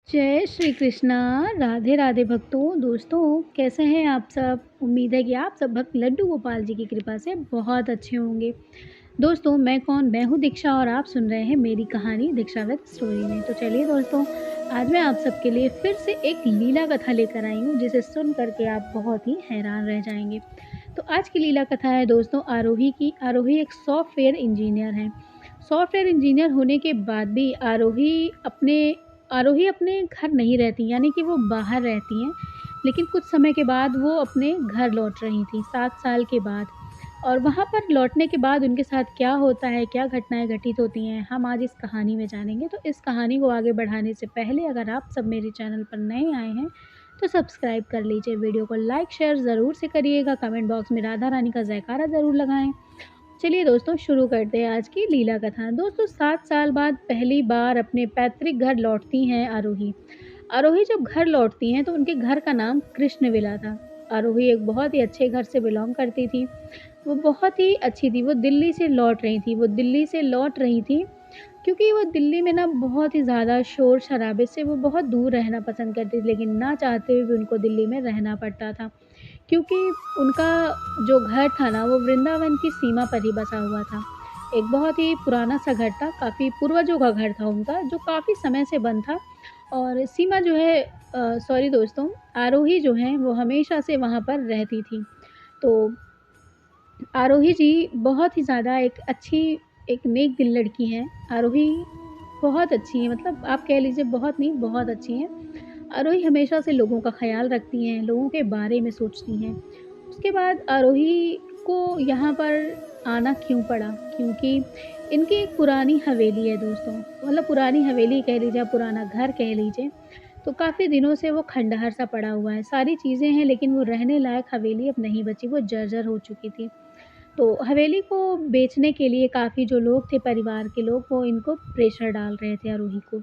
जय श्री कृष्णा। राधे राधे भक्तों। दोस्तों, कैसे हैं आप सब? उम्मीद है कि आप सब भक्त लड्डू गोपाल जी की कृपा से बहुत अच्छे होंगे। दोस्तों, मैं हूँ दीक्षा और आप सुन रहे हैं मेरी कहानी दीक्षा विद स्टोरी में। तो चलिए दोस्तों, आज मैं आप सबके लिए फिर से एक लीला कथा लेकर आई हूँ जिसे सुन करके आप बहुत ही हैरान रह जाएंगे। तो आज की लीला कथा है दोस्तों आरोही की। आरोही एक सॉफ्टवेयर इंजीनियर है। सॉफ्टवेयर इंजीनियर होने के बाद भी आरोही अपने घर नहीं रहती, यानी कि वो बाहर रहती हैं। लेकिन कुछ समय के बाद वो अपने घर लौट रही थी, 7 साल के बाद। और वहाँ पर लौटने के बाद उनके साथ क्या होता है, क्या घटनाएँ घटित होती हैं, हम आज इस कहानी में जानेंगे। तो इस कहानी को आगे बढ़ाने से पहले अगर आप सब मेरे चैनल पर नए आए हैं, तो सब्सक्राइब कर लीजिए। वीडियो को लाइक, शेयर ज़रूर से करिएगा। कमेंट बॉक्स में राधा रानी का जयकारा ज़रूर लगाएँ। चलिए दोस्तों, शुरू करते हैं आज की लीला कथा। दोस्तों, 7 साल बाद पहली बार अपने पैतृक घर लौटती हैं आरोही। आरोही जब घर लौटती हैं तो उनके घर का नाम कृष्णविला था। आरोही एक बहुत ही अच्छे घर से बिलॉन्ग करती थी। वो बहुत ही अच्छी थी। वो दिल्ली से लौट रही थी क्योंकि वो दिल्ली में ना बहुत ही ज़्यादा शोर-शराबे से वो बहुत दूर रहना पसंद करती थी, लेकिन ना चाहते हुए भी उनको दिल्ली में रहना पड़ता था। क्योंकि उनका जो घर था ना, वो वृंदावन की सीमा पर ही बसा हुआ था। एक बहुत ही पुराना सा घर था, काफ़ी पूर्वजों का घर था उनका, जो काफ़ी समय से बंद था। और सीमा जो है सॉरी दोस्तों, आरोही जो हैं वो हमेशा से वहाँ पर रहती थी। तो आरोही जी बहुत ही ज़्यादा एक नेक दिल लड़की हैं। आरोही बहुत अच्छी हैं, मतलब आप कह लीजिए बहुत नहीं, बहुत अच्छी हैं। आरोही हमेशा से लोगों का ख़्याल रखती हैं, लोगों के बारे में सोचती हैं। उसके बाद आरोही को यहाँ पर आना क्यों पड़ा? क्योंकि इनकी एक पुरानी हवेली है दोस्तों, मतलब पुरानी हवेली कह लीजिए, आप पुराना घर कह लीजिए। तो काफ़ी दिनों से वो खंडहर सा पड़ा हुआ है। सारी चीज़ें हैं लेकिन वो रहने लायक हवेली अब नहीं बची, वो जर्जर हो चुकी थी। तो हवेली को बेचने के लिए काफ़ी जो लोग थे परिवार के लोग, वो इनको प्रेशर डाल रहे थे आरोही को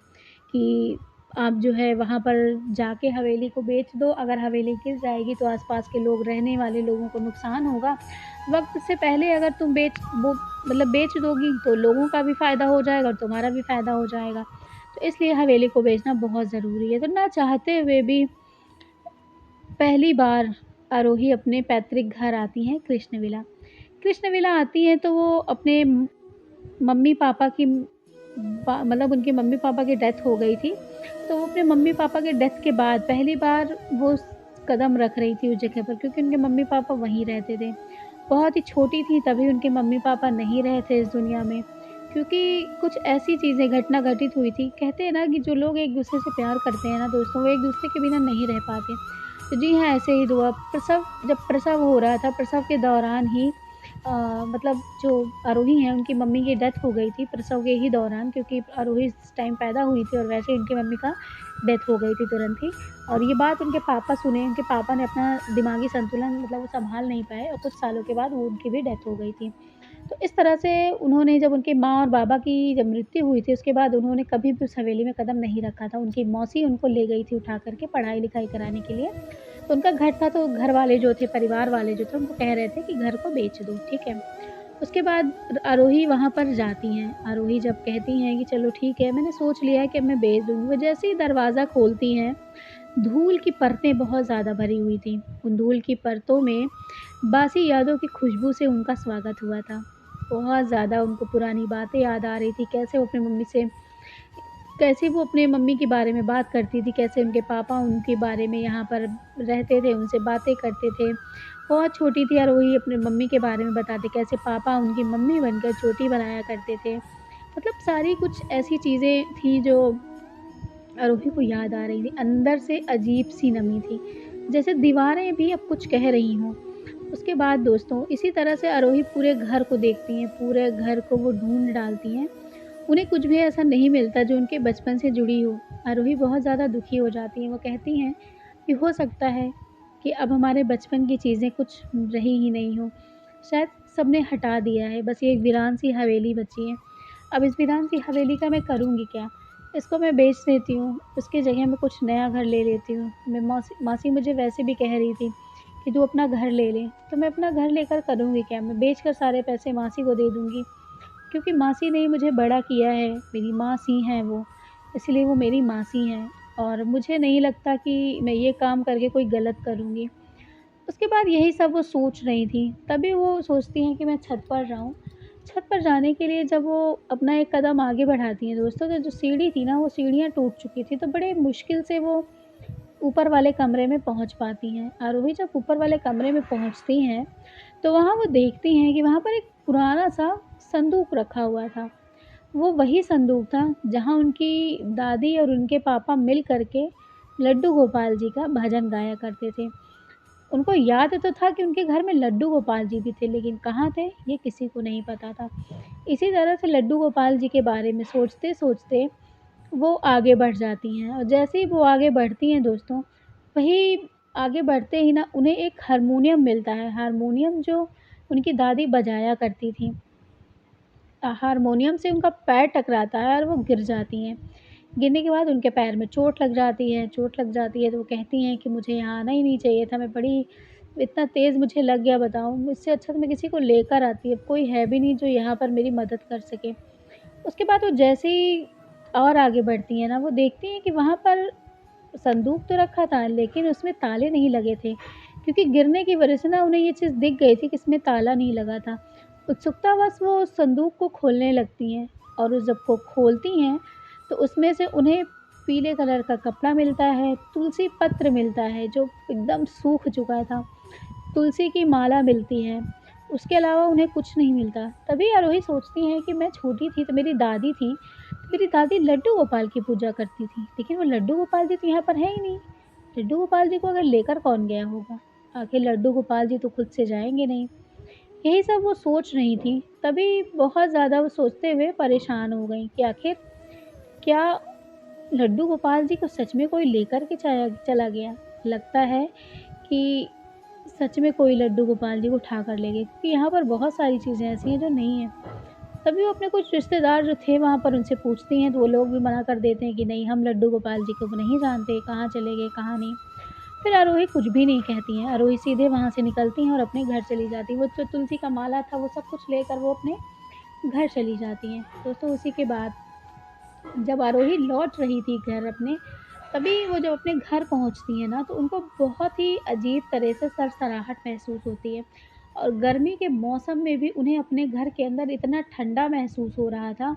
कि आप जो है वहाँ पर जाके हवेली को बेच दो। अगर हवेली गिर जाएगी तो आस-पास के लोग, रहने वाले लोगों को नुकसान होगा। वक़्त से पहले अगर तुम बेच दोगी तो लोगों का भी फ़ायदा हो जाएगा और तुम्हारा भी फ़ायदा हो जाएगा। तो इसलिए हवेली को बेचना बहुत ज़रूरी है। तो ना चाहते हुए भी पहली बार आरोही अपने पैतृक घर आती हैं कृष्णविला। कृष्णविला आती हैं तो वो अपने मम्मी-पापा की मतलब उनके मम्मी-पापा की डेथ हो गई थी। तो वो अपने मम्मी-पापा के डेथ के बाद पहली बार वो कदम रख रही थी उस जगह पर, क्योंकि उनके मम्मी-पापा वहीं रहते थे। बहुत ही छोटी थी तभी उनके मम्मी-पापा नहीं रहे थे इस दुनिया में, क्योंकि कुछ ऐसी चीज़ें घटना घटित हुई थी। कहते हैं ना कि जो लोग एक-दूसरे से प्यार करते हैं ना दोस्तों, वो एक-दूसरे के बिना नहीं रह पाते। तो जी हाँ, ऐसे ही हुआ। जब प्रसव हो रहा था, प्रसव के दौरान ही मतलब जो आरोही हैं उनकी मम्मी की डेथ हो गई थी प्रसव के ही दौरान, क्योंकि आरोही इस टाइम पैदा हुई थी और वैसे ही उनकी मम्मी का डेथ हो गई थी तुरंत ही। और ये बात उनके पापा सुने, उनके पापा ने अपना दिमागी संतुलन मतलब वो सँभाल नहीं पाए और कुछ सालों के बाद वो उनकी भी डेथ हो गई थी। तो इस तरह से उन्होंने, जब उनकी माँ और बाबा की जब मृत्यु हुई थी, उसके बाद उन्होंने कभी भी उस हवेली में कदम नहीं रखा था। उनकी मौसी उनको ले गई थी उठा कर के पढ़ाई-लिखाई कराने के लिए। तो उनका घर था, तो घर वाले जो थे, परिवार वाले जो थे, उनको कह रहे थे कि घर को बेच दो, ठीक है। उसके बाद आरोही वहाँ पर जाती हैं। आरोही जब कहती हैं कि चलो ठीक है, मैंने सोच लिया है कि अब मैं बेच दूँगी। वो जैसे ही दरवाज़ा खोलती हैं, धूल की परतें बहुत ज़्यादा भरी हुई थीं। उन धूल की परतों में बासी यादों की खुशबू से उनका स्वागत हुआ था। बहुत ज़्यादा उनको पुरानी बातें याद आ रही थी, कैसे वो अपने मम्मी के बारे में बात करती थी, कैसे उनके पापा उनके बारे में यहाँ पर रहते थे, उनसे बातें करते थे। बहुत छोटी थी आरोही, अपनी मम्मी के बारे में बताती, कैसे पापा उनकी मम्मी बनकर चोटी बनाया करते थे। मतलब सारी कुछ ऐसी चीज़ें थी जो आरोही को याद आ रही थी। अंदर से अजीब-सी नमी थी, जैसे दीवारें भी अब कुछ कह रही हों। उसके बाद दोस्तों, इसी तरह से आरोही पूरे घर को देखती हैं, पूरे घर को वो ढूँढ डालती हैं। उन्हें कुछ भी ऐसा नहीं मिलता जो उनके बचपन से जुड़ी हो। आरोही बहुत ज़्यादा दुखी हो जाती हैं। वो कहती हैं कि हो सकता है कि अब हमारे बचपन की चीज़ें कुछ रही ही नहीं हों। शायद सबने हटा दिया है, बस ये एक वीरान सी हवेली बची है। अब इस वीरान सी हवेली का मैं करूँगी क्या? इसको मैं बेच देती हूँ, उसकी जगह मैं कुछ नया घर ले लेती हूँ। मैं मौसी मासी मुझे वैसे भी कह रही थी कि तू अपना घर ले ले, तो मैं अपना घर लेकर करूँगी क्या? मैं बेचकर सारे पैसे मासी को दे दूँगी, क्योंकि मासी ने ही मुझे बड़ा किया है, मेरी मासी हैं वो, इसलिए वो मेरी मासी हैं। और मुझे नहीं लगता कि मैं ये काम करके कोई गलत करूँगी। उसके बाद यही सब वो सोच रही थी, तभी वो सोचती हैं कि मैं छत पर जाऊँ। छत पर जाने के लिए जब वो अपना एक कदम आगे बढ़ाती हैं दोस्तों, तो जो सीढ़ी थी ना, वो सीढ़ियाँ टूट चुकी थी, तो बड़े मुश्किल से वो ऊपर वाले कमरे में पहुँच पाती हैं। आरोही जब ऊपर वाले कमरे में पहुँचती हैं, तो वहाँ वो देखती हैं कि वहाँ पर एक पुराना-सा संदूक रखा हुआ था। वो वही संदूक था जहाँ उनकी दादी और उनके पापा मिल कर के लड्डू गोपाल जी का भजन गाया करते थे। उनको याद तो था कि उनके घर में लड्डू गोपाल जी भी थे, लेकिन कहाँ थे ये किसी को नहीं पता था। इसी तरह से लड्डू गोपाल जी के बारे में सोचते-सोचते वो आगे बढ़ जाती हैं, और जैसे ही वो आगे बढ़ती हैं दोस्तों, वही आगे बढ़ते ही ना उन्हें एक हारमोनियम मिलता है। हारमोनियम जो उनकी दादी बजाया करती थीं। हारमोनियम से उनका पैर टकराता है और वो गिर जाती हैं। गिरने के बाद उनके पैर में चोट लग जाती है, तो वो कहती हैं कि मुझे यहाँ आना ही नहीं चाहिए था, मैं बड़ी इतना तेज़ मुझे लग गया, बताओ, इससे अच्छा तो मैं किसी को लेकर आती। अब कोई है भी नहीं जो यहाँ पर मेरी मदद कर सके। उसके बाद वो जैसे ही और आगे बढ़ती हैं ना, वो देखती हैं कि वहाँ पर संदूक तो रखा था, लेकिन उसमें ताले नहीं लगे थे, क्योंकि गिरने की वजह से ना उन्हें ये चीज़ दिख गई थी कि इसमें ताला नहीं लगा था। उत्सुकतावश वो उस संदूक को खोलने लगती हैं, और वो जब को खोलती हैं, तो उसमें से उन्हें पीले कलर का कपड़ा मिलता है, तुलसी पत्र मिलता है जो एकदम सूख चुका था, तुलसी की माला मिलती है, उसके अलावा उन्हें कुछ नहीं मिलता। तभी आरोही सोचती हैं कि मैं छोटी थी तो मेरी दादी थी, तो मेरी दादी लड्डू गोपाल की पूजा करती थी, लेकिन वो लड्डू गोपाल जी तो यहाँ पर है ही नहीं। लड्डू गोपाल जी को अगर लेकर कौन गया होगा? आखिर लड्डू गोपाल जी तो खुद से जाएँगे नहीं। यही सब वो सोच रही थी, तभी बहुत ज़्यादा वो सोचते हुए परेशान हो गईं कि आखिर क्या लड्डू गोपाल जी को सच में कोई लेकर के चला गया? लगता है कि सच में कोई लड्डू गोपाल जी को उठा कर ले गया, क्योंकि यहाँ पर बहुत सारी चीज़ें ऐसी हैं जो नहीं हैं। तभी वो अपने कुछ रिश्तेदार जो थे वहाँ पर उनसे पूछती हैं, तो वो लोग भी मना कर देते हैं कि नहीं, हम लड्डू गोपाल जी को नहीं जानते, कहाँ चले गए, कहाँ नहीं। फिर आरोही कुछ भी नहीं कहती हैं, आरोही सीधे वहाँ से निकलती हैं और अपने घर चली जाती हैं। वो जो तुलसी का माला था वो सब कुछ लेकर वो अपने घर चली जाती हैं। दोस्तों, उसी के बाद जब आरोही लौट रही थी घर अपने, तभी वो जब अपने घर पहुँचती हैं ना, तो उनको बहुत ही अजीब तरह से सरसराहट महसूस होती है, और गर्मी के मौसम में भी उन्हें अपने घर के अंदर इतना ठंडा महसूस हो रहा था,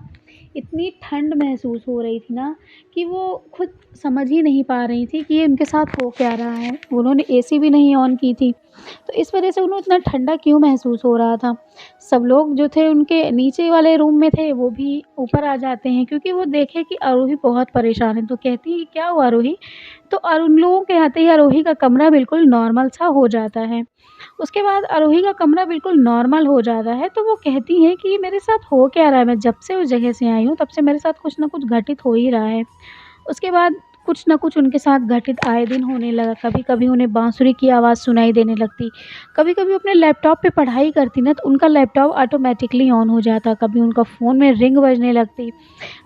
इतनी ठंड महसूस हो रही थी ना, कि वो खुद समझ ही नहीं पा रही थी कि ये उनके साथ हो क्या रहा है। उन्होंने एसी भी नहीं ऑन की थी, तो इस वजह से उन्हें इतना ठंडा क्यों महसूस हो रहा था। सब लोग जो थे उनके नीचे वाले रूम में थे, वो भी ऊपर आ जाते हैं, क्योंकि वो देखे कि आरोही बहुत परेशान है, तो कहती है कि क्या हुआ आरोही? तो उन लोगों के आते ही आरोही का कमरा बिल्कुल नॉर्मल सा हो जाता है। उसके बाद आरोही का कमरा बिल्कुल नॉर्मल हो जाता है, तो वो कहती हैं कि मेरे साथ हो क्या रहा है? मैं जब से उस जगह से आई हूँ, तब से मेरे साथ कुछ न कुछ घटित हो ही रहा है। उसके बाद कुछ न कुछ उनके साथ घटित आए दिन होने लगा। कभी-कभी उन्हें बाँसुरी की आवाज़ सुनाई देने लगती। कभी-कभी अपने लैपटॉप पे पढ़ाई करती ना, तो उनका लैपटॉप ऑटोमैटिकली ऑन हो जाता। कभी उनका फ़ोन में रिंग बजने लगती।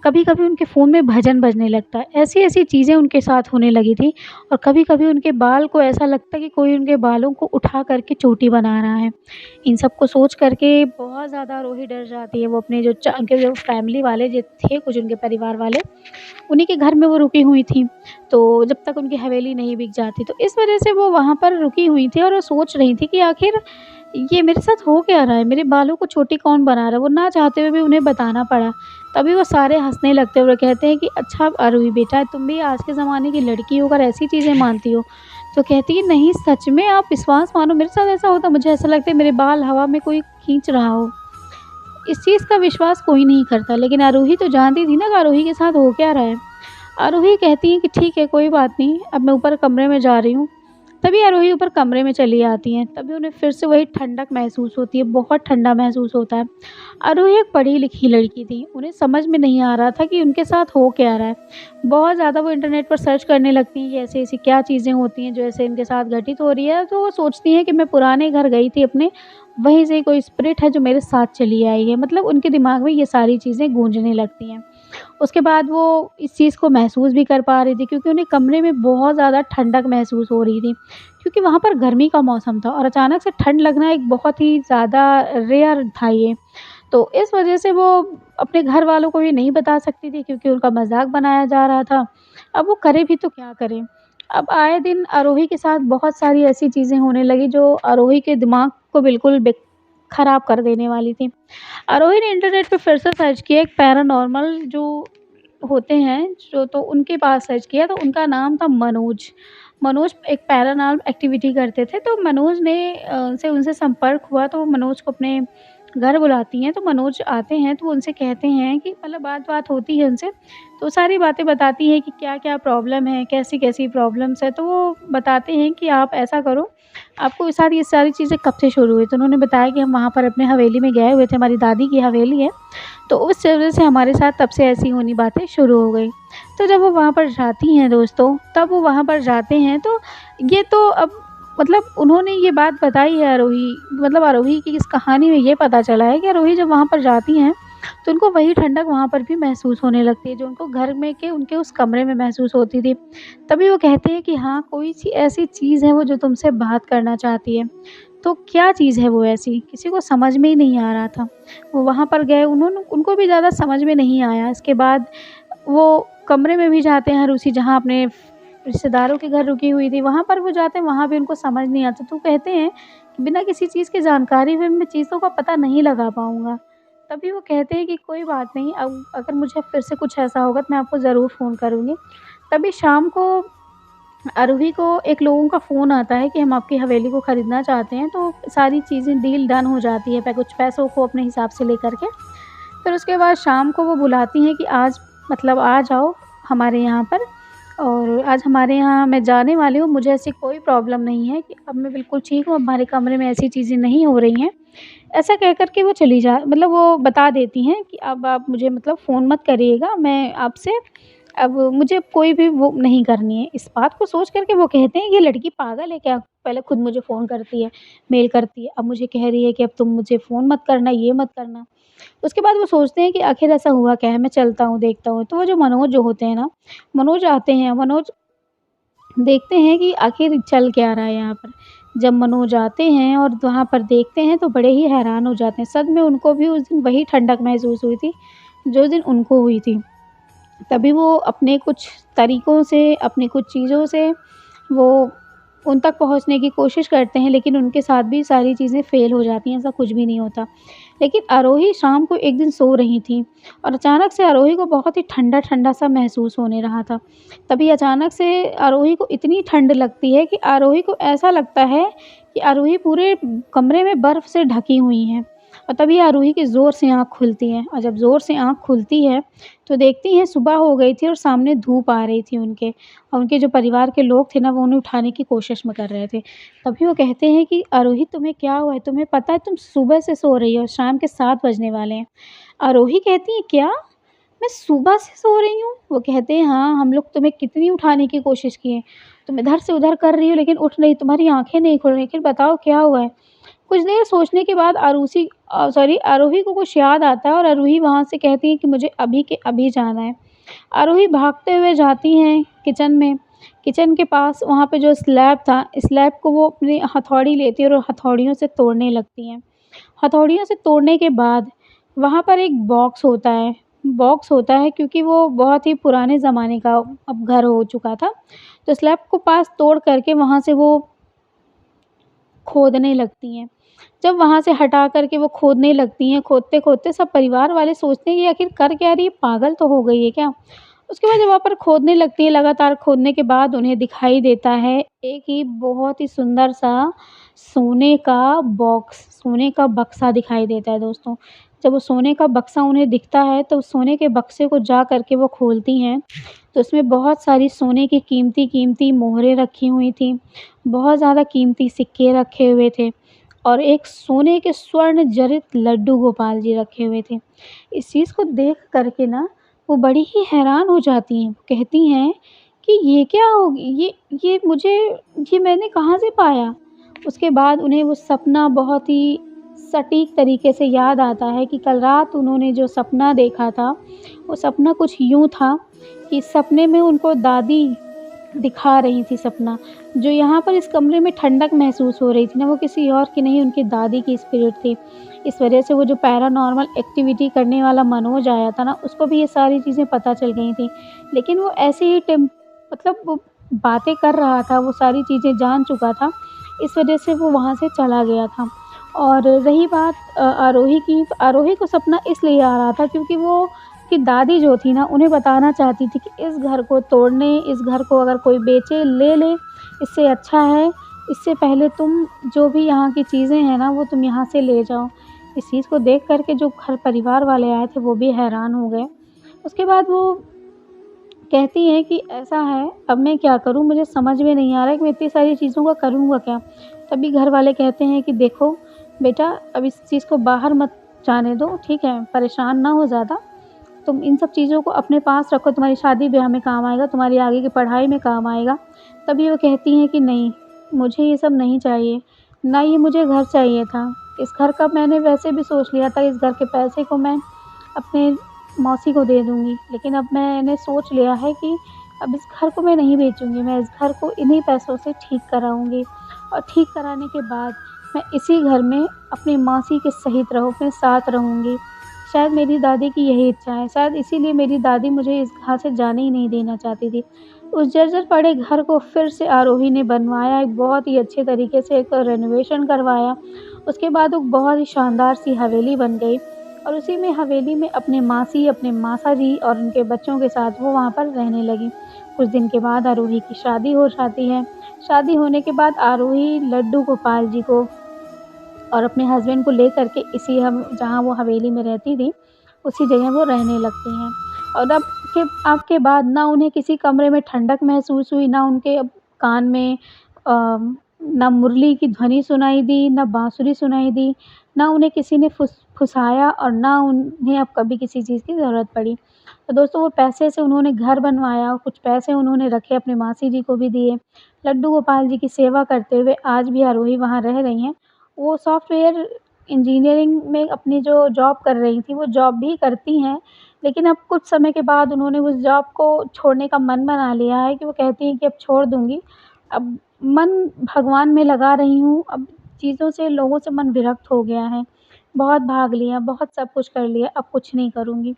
कभी-कभी उनके फ़ोन में भजन बजने लगता। ऐसी-ऐसी चीज़ें उनके साथ होने लगी थी, और कभी-कभी उनके बाल को ऐसा लगता कि कोई उनके बालों को उठा कर के चोटी बना रहा है। इन सब को सोच कर के बहुत ज़्यादा रोही डर जाती है। वो अपने उनके जो फैमिली वाले जो थे, कुछ उनके परिवार वाले, उन्हीं के घर में वो रुकी हुई थीं, तो जब तक उनकी हवेली नहीं बिक जाती। तो इस वजह से वो वहाँ पर रुकी हुई थी, और वो सोच रही थी कि आखिर ये मेरे साथ हो क्या रहा है? मेरे बालों को चोटी कौन बना रहा है? वो ना चाहते हुए भी उन्हें बताना पड़ा। तभी वो सारे हँसने लगते हैं और वो कहते हैं कि अच्छा आरोही बेटा, तुम भी आज के ज़माने की लड़की होकर ऐसी चीज़ें मानती हो? तो कहती है, नहीं सच में आप विश्वास मानो, मेरे साथ ऐसा होता, मुझे ऐसा लगता है मेरे बाल हवा में कोई खींच रहा हो। इस चीज़ का विश्वास कोई नहीं करता, लेकिन आरोही तो जानती थी ना कि आरोही के साथ हो क्या रहा है। आरोही कहती है कि ठीक है, कोई बात नहीं, अब मैं ऊपर कमरे में जा रही हूँ। तभी आरोही ऊपर कमरे में चली आती हैं, तभी उन्हें फिर से वही ठंडक महसूस होती है, बहुत ठंडा महसूस होता है। आरोही एक पढ़ी-लिखी लड़की थी, उन्हें समझ में नहीं आ रहा था कि उनके साथ हो क्या रहा है। बहुत ज़्यादा वो इंटरनेट पर सर्च करने लगती हैं कि ऐसी-ऐसी क्या चीज़ें होती हैं जो ऐसे इनके साथ घटित हो रही है, तो वो सोचती हैं कि मैं पुराने घर गई थी अपने, वहीं से कोई स्पिरिट है जो मेरे साथ चली आई है। मतलब उनके दिमाग में ये सारी चीज़ें गूँजने लगती हैं। उसके बाद वो इस चीज़ को महसूस भी कर पा रही थी, क्योंकि उन्हें कमरे में बहुत ज़्यादा ठंडक महसूस हो रही थी, क्योंकि वहाँ पर गर्मी का मौसम था और अचानक से ठंड लगना एक बहुत ही ज़्यादा रेयर था ये। तो इस वजह से वो अपने घर वालों को ये नहीं बता सकती थी क्योंकि उनका मज़ाक बनाया जा रहा था। अब वो करे भी तो क्या करे? अब आए दिन आरोही के साथ बहुत सारी ऐसी चीज़ें होने लगी जो आरोही के दिमाग को बिल्कुल ख़राब कर देने वाली थी। आरोही ने इंटरनेट पे फिर से सर्च किया, एक पैरानॉर्मल जो होते हैं जो, तो उनके पास सर्च किया, तो उनका नाम था मनोज। मनोज एक पैरानॉर्मल एक्टिविटी करते थे, तो मनोज ने से उनसे संपर्क हुआ, तो मनोज को अपने घर बुलाती हैं। तो मनोज आते हैं तो वो उनसे कहते हैं कि मतलब बात-वात होती है उनसे, तो सारी बातें बताती हैं कि क्या-क्या प्रॉब्लम है, कैसी-कैसी प्रॉब्लम्स है। तो वो बताते हैं कि आप ऐसा करो, आपको साथ ये सारी चीज़ें कब से शुरू हुई? तो उन्होंने बताया कि हम वहाँ पर अपने हवेली में गए हुए थे, हमारी दादी की हवेली है, तो उस वजह से हमारे साथ तब से ऐसी होनी बातें शुरू हो गई। तो जब वो वहाँ पर जाती हैं दोस्तों, तब वो वहाँ पर जाते हैं, तो ये तो अब मतलब उन्होंने ये बात बताई है आरोही, मतलब आरोही की इस कहानी में ये पता चला है कि आरोही जब वहाँ पर जाती हैं, तो उनको वही ठंडक वहाँ पर भी महसूस होने लगती है, जो उनको घर में के उनके उस कमरे में महसूस होती थी। तभी वो कहते हैं कि हाँ, कोई ऐसी चीज़ है वो जो तुमसे बात करना चाहती है। तो क्या चीज़ है वो ऐसी? किसी को समझ में ही नहीं आ रहा था। वो वहाँ पर गए, उनको भी ज़्यादा समझ में नहीं आया। इसके बाद वो कमरे में भी जाते हैं रूसी, जहाँ अपने रिश्तेदारों के घर रुकी हुई थी, वहाँ पर वो जाते हैं, वहाँ भी उनको समझ नहीं आता। तो कहते हैं कि बिना किसी चीज़ की जानकारी हुए मैं चीज़ों का पता नहीं लगा पाऊँगा। तभी वो कहते हैं कि कोई बात नहीं, अब अगर मुझे फिर से कुछ ऐसा होगा तो मैं आपको ज़रूर फ़ोन करूँगी। तभी शाम को आरोही को एक लोगों का फ़ोन आता है कि हम आपकी हवेली को खरीदना चाहते हैं, तो सारी चीज़ें डील डन हो जाती है, कुछ पैसों को अपने हिसाब से लेकर के। फिर उसके बाद शाम को वो बुलाती हैं कि आज मतलब आ जाओ हमारे यहाँ पर, और आज हमारे यहाँ मैं जाने वाली हूँ, मुझे ऐसी कोई प्रॉब्लम नहीं है, कि अब मैं बिल्कुल ठीक हूँ, अब हमारे कमरे में ऐसी चीज़ें नहीं हो रही हैं। ऐसा कह कर के वो चली जा मतलब वो बता देती हैं कि अब आप मुझे मतलब फ़ोन मत करिएगा, मैं आपसे अब मुझे कोई भी वो नहीं करनी है। इस बात को सोच कर के वो कहते हैं, ये लड़की पागल है क्या? पहले खुद मुझे फ़ोन करती है, मेल करती है, अब मुझे कह रही है कि अब तुम मुझे फ़ोन मत करना, ये मत करना। उसके बाद वो सोचते हैं कि आखिर ऐसा हुआ क्या है? मैं चलता हूँ, देखता हूँ। तो वो जो मनोज जो होते हैं ना, मनोज आते हैं, मनोज देखते हैं कि आखिर चल क्या रहा है यहाँ पर। जब मनोज आते हैं और वहाँ पर देखते हैं, तो बड़े ही हैरान हो जाते हैं। सच में उनको भी उस दिन वही ठंडक महसूस हुई थी, जो उस दिन उनको हुई थी। तभी वो अपने कुछ तरीकों से, अपनी कुछ चीज़ों से वो उन तक पहुँचने की कोशिश करते हैं, लेकिन उनके साथ भी सारी चीज़ें फ़ेल हो जाती हैं, ऐसा कुछ भी नहीं होता। लेकिन आरोही शाम को एक दिन सो रही थी, और अचानक से आरोही को बहुत ही ठंडा-ठंडा सा महसूस होने रहा था। तभी अचानक से आरोही को इतनी ठंड लगती है कि आरोही को ऐसा लगता है कि आरोही पूरे कमरे में बर्फ़ से ढकी हुई हैं। और तभी आरोही की ज़ोर से आँख खुलती है, और जब ज़ोर से आँख खुलती है, तो देखती हैं सुबह हो गई थी और सामने धूप आ रही थी उनके, और उनके जो परिवार के लोग थे ना, वो उन्हें उठाने की कोशिश में कर रहे थे। तभी वो कहते हैं कि आरोही तुम्हें क्या हुआ है? तुम्हें पता है तुम सुबह से सो रही हो, शाम के 7 बजने वाले हैं। आरोही कहती है क्या? मैं सुबह से सो रही हूँ? वो कहते हैं हाँ, हम लोग तुम्हें कितनी उठाने की कोशिश किए, तुम इधर से उधर कर रही हो लेकिन उठ नहीं, तुम्हारी आँखें नहीं खुल रही, फिर बताओ क्या हुआ है? कुछ देर सोचने के बाद आरोही को कुछ याद आता है, और आरोही वहाँ से कहती है कि मुझे अभी के अभी जाना है। आरोही भागते हुए जाती हैं किचन में। किचन के पास वहाँ पे जो स्लैब था, स्लैब को वो अपनी हथौड़ी लेती है और हथौड़ियों से तोड़ने लगती हैं। हथौड़ियों से तोड़ने के बाद वहाँ पर एक बॉक्स होता है क्योंकि वो बहुत ही पुराने ज़माने का अब घर हो चुका था। तो स्लैब को पास तोड़ करके वहाँ से वो खोदने लगती हैं। जब वहाँ से हटा कर के वो खोदने लगती हैं, खोदते-खोदते सब परिवार वाले सोचते हैं, ये आखिर कर क्या रही है, पागल तो हो गई है क्या? उसके बाद जब वहाँ पर खोदने लगती है, लगातार खोदने के बाद उन्हें दिखाई देता है एक ही बहुत ही सुंदर-सा सोने का बॉक्स, सोने का बक्सा दिखाई देता है दोस्तों। जब वो सोने का बक्सा उन्हें दिखता है, तो सोने के बक्से को जा कर के वो खोलती हैं, तो उसमें बहुत सारी सोने की कीमती-कीमती मोहरें रखी हुई थीं, बहुत ज़्यादा कीमती सिक्के रखे हुए थे, और एक सोने के स्वर्ण जड़ित लड्डू गोपाल जी रखे हुए थे। इस चीज़ को देख कर के ना वो बड़ी ही हैरान हो जाती हैं। कहती हैं कि ये क्या हो ये मैंने कहाँ से पाया? उसके बाद उन्हें वो सपना बहुत ही सटीक तरीके से याद आता है कि कल रात उन्होंने जो सपना देखा था, वो सपना कुछ यूँ था कि सपने में उनको दादी दिखा रही थी सपना। जो यहाँ पर इस कमरे में ठंडक महसूस हो रही थी ना, वो किसी और की नहीं, उनकी दादी की स्पिरिट थी। इस वजह से वो जो पैरानॉर्मल एक्टिविटी करने वाला मनोज आया था ना, उसको भी ये सारी चीज़ें पता चल गई थी। लेकिन वो ऐसे ही मतलब वो बातें कर रहा था, वो सारी चीज़ें जान चुका था, इस वजह से वो वहाँ से चला गया था। और रही बात आरोही की, तो आरोही को सपना इसलिए आ रहा था क्योंकि वो कि दादी जो थी ना, उन्हें बताना चाहती थी कि इस घर को तोड़ने, इस घर को अगर कोई बेचे, ले ले, इससे अच्छा है, इससे पहले तुम जो भी यहाँ की चीज़ें हैं ना, वो तुम यहाँ से ले जाओ। इस चीज़ को देख कर के जो घर परिवार वाले आए थे, वो भी हैरान हो गए। उसके बाद वो कहती हैं कि ऐसा है, अब मैं क्या करूँ? मुझे समझ में नहीं आ रहा है कि मैं इतनी सारी चीज़ों का करूँगा क्या? तभी घर वाले कहते हैं कि देखो बेटा, अब इस चीज़ को बाहर मत जाने दो, ठीक है? परेशान ना हो ज़्यादा। तुम इन सब चीज़ों को अपने पास रखो, तुम्हारी शादी-ब्याह में काम आएगा, तुम्हारी आगे की पढ़ाई में काम आएगा। तभी वो कहती हैं कि नहीं, मुझे ये सब नहीं चाहिए, ना ये मुझे घर चाहिए था। इस घर का मैंने वैसे भी सोच लिया था, इस घर के पैसे को मैं अपने मौसी को दे दूँगी, लेकिन अब मैंने सोच लिया है कि अब इस घर को मैं नहीं बेचूँगी, मैं इस घर को इन्हीं पैसों से ठीक कराऊँगी और ठीक कराने के बाद मैं इसी घर में अपनी मौसी के सहित अपने साथ रहूँगी। शायद मेरी दादी की यही इच्छा है, शायद इसीलिए मेरी दादी मुझे इस घर से जाने ही नहीं देना चाहती थी। उस जर्जर पड़े घर को फिर से आरोही ने बनवाया, एक बहुत ही अच्छे तरीके से एक रेनोवेशन करवाया। उसके बाद वो बहुत ही शानदार सी हवेली बन गई और उसी में हवेली में अपने मासी, अपने मासा जी और उनके बच्चों के साथ वो वहाँ पर रहने लगी। कुछ दिन के बाद आरोही की शादी हो जाती है। शादी होने के बाद आरोही लड्डू गोपाल जी को और अपने हस्बैंड को लेकर के इसी हम जहाँ वो हवेली में रहती थी, उसी जगह वो रहने लगती हैं। और अब के बाद ना उन्हें किसी कमरे में ठंडक महसूस हुई, ना उनके अब कान में ना मुरली की ध्वनि सुनाई दी, ना बाँसुरी सुनाई दी, ना उन्हें किसी ने फुसाया और ना उन्हें अब कभी किसी चीज़ की ज़रूरत पड़ी। तो दोस्तों वो पैसे से उन्होंने घर बनवाया, कुछ पैसे उन्होंने रखे अपनी मासी जी को भी दिए। लड्डू गोपाल जी की सेवा करते हुए आज भी आरोही वहाँ रह रही हैं। वो सॉफ्टवेयर इंजीनियरिंग में अपनी जो जॉब कर रही थी, वो जॉब भी करती हैं, लेकिन अब कुछ समय के बाद उन्होंने उस जॉब को छोड़ने का मन बना लिया है कि वो कहती हैं कि अब छोड़ दूँगी। अब मन भगवान में लगा रही हूँ, अब चीज़ों से, लोगों से मन विरक्त हो गया है। बहुत भाग लिया, बहुत सब कुछ कर लिया, अब कुछ नहीं करूँगी।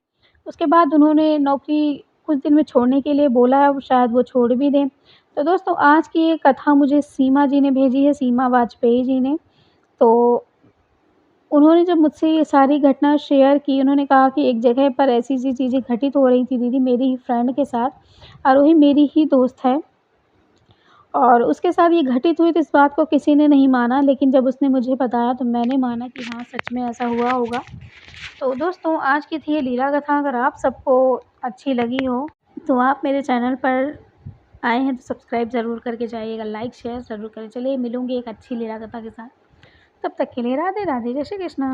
उसके बाद उन्होंने नौकरी कुछ दिन में छोड़ने के लिए बोला है, अब शायद वो छोड़ भी दें। तो दोस्तों आज की ये कथा मुझे सीमा जी ने भेजी है, सीमा वाजपेयी जी ने। तो उन्होंने जब मुझसे ये सारी घटना शेयर की, उन्होंने कहा कि एक जगह पर ऐसी-ऐसी चीज़ें घटित हो रही थी दीदी मेरी ही फ्रेंड के साथ, आरोही मेरी ही दोस्त है और उसके साथ ये घटित हुई तो इस बात को किसी ने नहीं माना, लेकिन जब उसने मुझे बताया तो मैंने माना कि हाँ, सच में ऐसा हुआ होगा। तो दोस्तों आज की थी ये लीला कथा, अगर आप सबको अच्छी लगी हो, तो आप मेरे चैनल पर आए हैं तो सब्सक्राइब ज़रूर करके जाइएगा, लाइक शेयर ज़रूर करें। चलिए मिलूँगी एक अच्छी लीला कथा के साथ। तब तक के लिए राधे राधे, जय श्री कृष्ण।